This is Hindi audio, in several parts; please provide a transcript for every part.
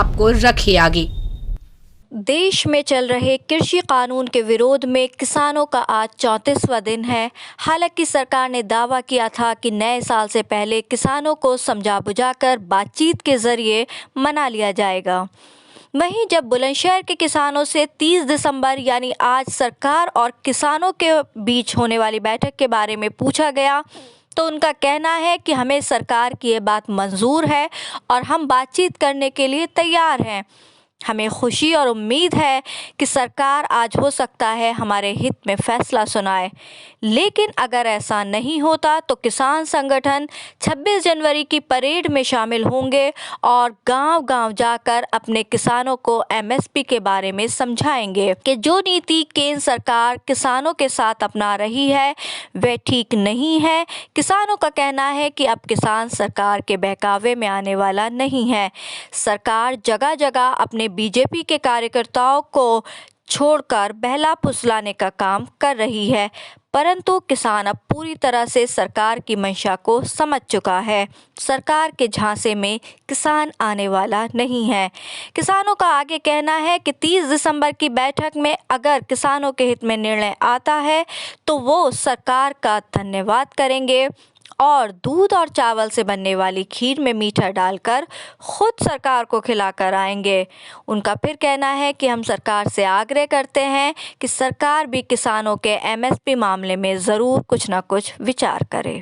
आपको रखे आगे। देश में चल रहे कृषि कानून के विरोध में किसानों का आज 34वां दिन है। हालांकि सरकार ने दावा किया था कि नए साल से पहले किसानों को समझा बुझाकर बातचीत के जरिए मना लिया जाएगा। वहीं जब बुलंदशहर के किसानों से 30 दिसंबर यानी आज सरकार और किसानों के बीच होने वाली बैठक के बारे में पूछा गया तो उनका कहना है कि हमें सरकार की ये बात मंजूर है और हम बातचीत करने के लिए तैयार हैं। हमें खुशी और उम्मीद है कि सरकार आज हो सकता है हमारे हित में फैसला सुनाए, लेकिन अगर ऐसा नहीं होता तो किसान संगठन 26 जनवरी की परेड में शामिल होंगे और गांव-गांव जाकर अपने किसानों को एमएसपी के बारे में समझाएंगे कि जो नीति केंद्र सरकार किसानों के साथ अपना रही है वह ठीक नहीं है। किसानों का कहना है कि अब किसान सरकार के बहकावे में आने वाला नहीं है। सरकार जगह जगह अपने बीजेपी के कार्यकर्ताओं को छोड़कर बहला फुसलाने का काम कर रही है, परंतु किसान अब पूरी तरह से सरकार की मंशा को समझ चुका है। सरकार के झांसे में किसान आने वाला नहीं है। किसानों का आगे कहना है कि 30 दिसंबर की बैठक में अगर किसानों के हित में निर्णय आता है तो वो सरकार का धन्यवाद करेंगे और दूध और चावल से बनने वाली खीर में मीठा डालकर खुद सरकार को खिलाकर आएंगे। उनका फिर कहना है कि हम सरकार से आग्रह करते हैं कि सरकार भी किसानों के एमएसपी मामले में ज़रूर कुछ न कुछ विचार करे।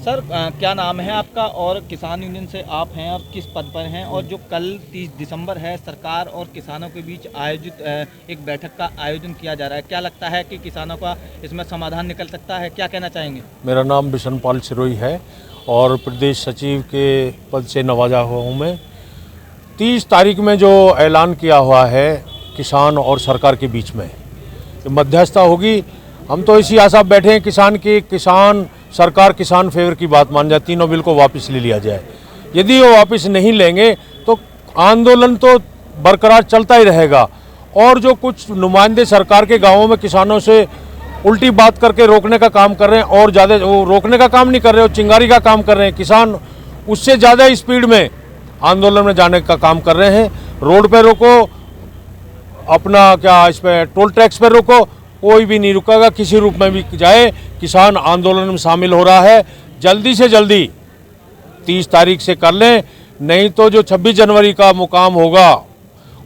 सर क्या नाम है आपका और किसान यूनियन से आप हैं और किस पद पर हैं? और जो कल 30 दिसंबर है सरकार और किसानों के बीच आयोजित एक बैठक का आयोजन किया जा रहा है, क्या लगता है कि किसानों का इसमें समाधान निकल सकता है? क्या कहना चाहेंगे? मेरा नाम बिशनपाल सिरोही है और प्रदेश सचिव के पद से नवाजा हुआ हूँ मैं। 30 तारीख में जो ऐलान किया हुआ है किसान और सरकार के बीच में मध्यस्थता होगी, हम तो इसी आशा बैठे हैं किसान सरकार किसान फेवर की बात मान जाए, तीनों बिल को वापस ले लिया जाए। यदि वो वापस नहीं लेंगे तो आंदोलन तो बरकरार चलता ही रहेगा और जो कुछ नुमाइंदे सरकार के गांवों में किसानों से उल्टी बात करके रोकने का काम कर रहे हैं और ज़्यादा वो रोकने का काम नहीं कर रहे, वो चिंगारी का काम कर रहे हैं। किसान उससे ज़्यादा स्पीड में आंदोलन में जाने का काम कर रहे हैं। रोड पर रोको, अपना क्या इस पर टोल टैक्स पर रोको, कोई भी नहीं रुकेगा, किसी रूप में भी जाए। किसान आंदोलन में शामिल हो रहा है, जल्दी से जल्दी 30 तारीख से कर लें, नहीं तो जो 26 जनवरी का मुकाम होगा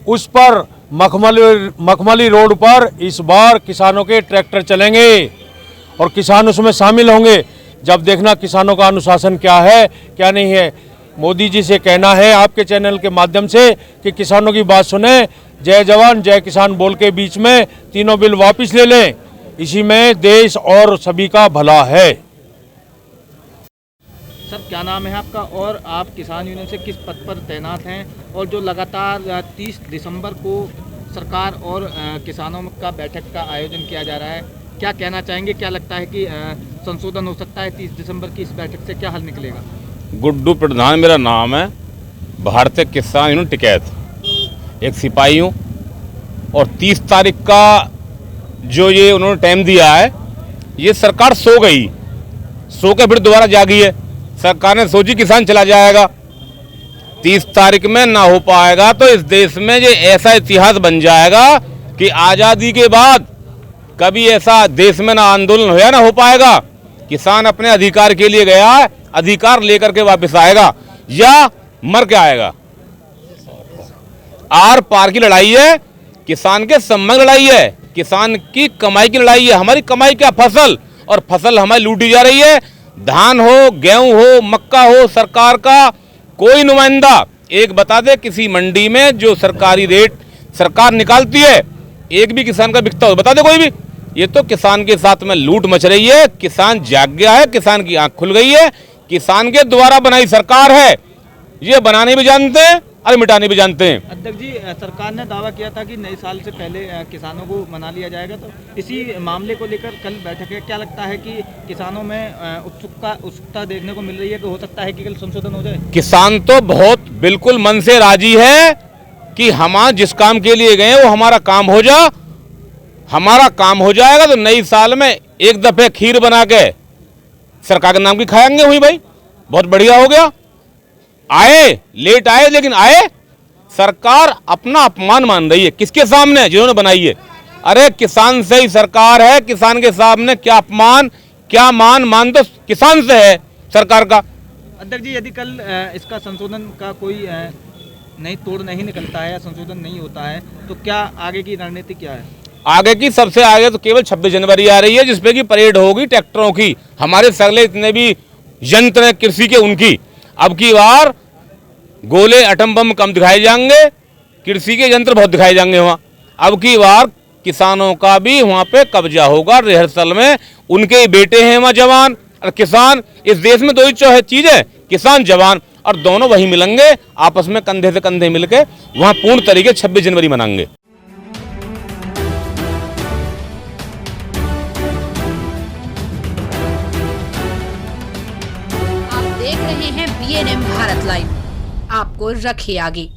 उस पर मखमली रोड पर इस बार किसानों के ट्रैक्टर चलेंगे और किसान उसमें शामिल होंगे। जब देखना किसानों का अनुशासन क्या है क्या नहीं है। मोदी जी से कहना है आपके चैनल के माध्यम से कि किसानों की बात सुने, जय जवान जय किसान बोल के बीच में तीनों बिल वापस ले लें, इसी में देश और सभी का भला है। सर क्या नाम है आपका और आप किसान यूनियन से किस पद पर तैनात हैं? और जो लगातार 30 दिसंबर को सरकार और किसानों का बैठक का आयोजन किया जा रहा है, क्या कहना चाहेंगे? क्या लगता है कि संशोधन हो सकता है 30 दिसंबर की इस बैठक से? क्या हल निकलेगा? गुड्डू प्रधान मेरा नाम है, भारतीय किसान यूनियन टिकैत, एक सिपाही हूँ। और 30 तारीख का जो ये उन्होंने टाइम दिया है, ये सरकार सो गई, सो के फिर दोबारा जागी है। सरकार ने सोची किसान चला जाएगा, 30 तारीख में ना हो पाएगा तो इस देश में ये ऐसा इतिहास बन जाएगा कि आज़ादी के बाद कभी ऐसा देश में ना आंदोलन होया ना हो पाएगा। किसान अपने अधिकार के लिए गया है, अधिकार लेकर के वापस आएगा या मर के आएगा। आर पार की लड़ाई है, किसान के सम्मान लड़ाई है, किसान की कमाई की लड़ाई है। हमारी कमाई क्या फसल, और फसल हमारी लूटी जा रही है। धान हो, गेहूं हो, मक्का हो, सरकार का कोई नुमाइंदा एक बता दे किसी मंडी में जो सरकारी रेट सरकार निकालती है एक भी किसान का बिकता हो, बता दे कोई भी। ये तो किसान के साथ में लूट मच रही है। किसान जाग गया है, किसान की आंख खुल गई है। किसान के द्वारा बनाई सरकार है, ये बनाने भी जानते हैं और मिटाने भी जानते हैं। अध्यक्ष जी, सरकार ने दावा किया था कि नए साल से पहले किसानों को मना लिया जाएगा, तो इसी मामले को लेकर कल बैठक है। क्या लगता है कि किसानों में उत्सुकता देखने को मिल रही है कि हो सकता है कि कल संशोधन हो जाए? किसान तो बहुत बिल्कुल मन से राजी है कि हम जिस काम के लिए गए वो हमारा काम हो जा, हमारा काम हो जाएगा तो नई साल में एक दफे खीर बना के सरकार के नाम की खाएंगे। हुई भाई, बहुत बढ़िया हो गया। आए, लेट आए लेकिन आए। सरकार अपना अपमान मान रही है किसके सामने? जिन्होंने बनाई है। अरे किसान से ही सरकार है, किसान के सामने क्या अपमान, क्या मान तो किसान से है सरकार का। अध्यक्ष जी, यदि कल इसका संशोधन का कोई नई तोड़ नहीं निकलता है या संशोधन नहीं होता है तो क्या आगे की रणनीति क्या है? आगे की सबसे आगे तो केवल 26 जनवरी आ रही है, जिसपे की परेड होगी ट्रैक्टरों की। हमारे सगले इतने भी यंत्र हैं कृषि के, उनकी अब की बार गोले एटम बम कम दिखाए जाएंगे, कृषि के यंत्र बहुत दिखाए जाएंगे वहाँ। अब की बार किसानों का भी वहाँ पे कब्जा होगा। रिहर्सल में उनके ही बेटे हैं वहाँ जवान और किसान। इस देश में दो ही चीज है, किसान जवान, और दोनों वही मिलेंगे आपस में कंधे से कंधे मिलके वहाँ पूर्ण तरीके 26 जनवरी मनाएंगे। आप देख रहे हैं BNM भारत लाइव, आपको रखे आगे।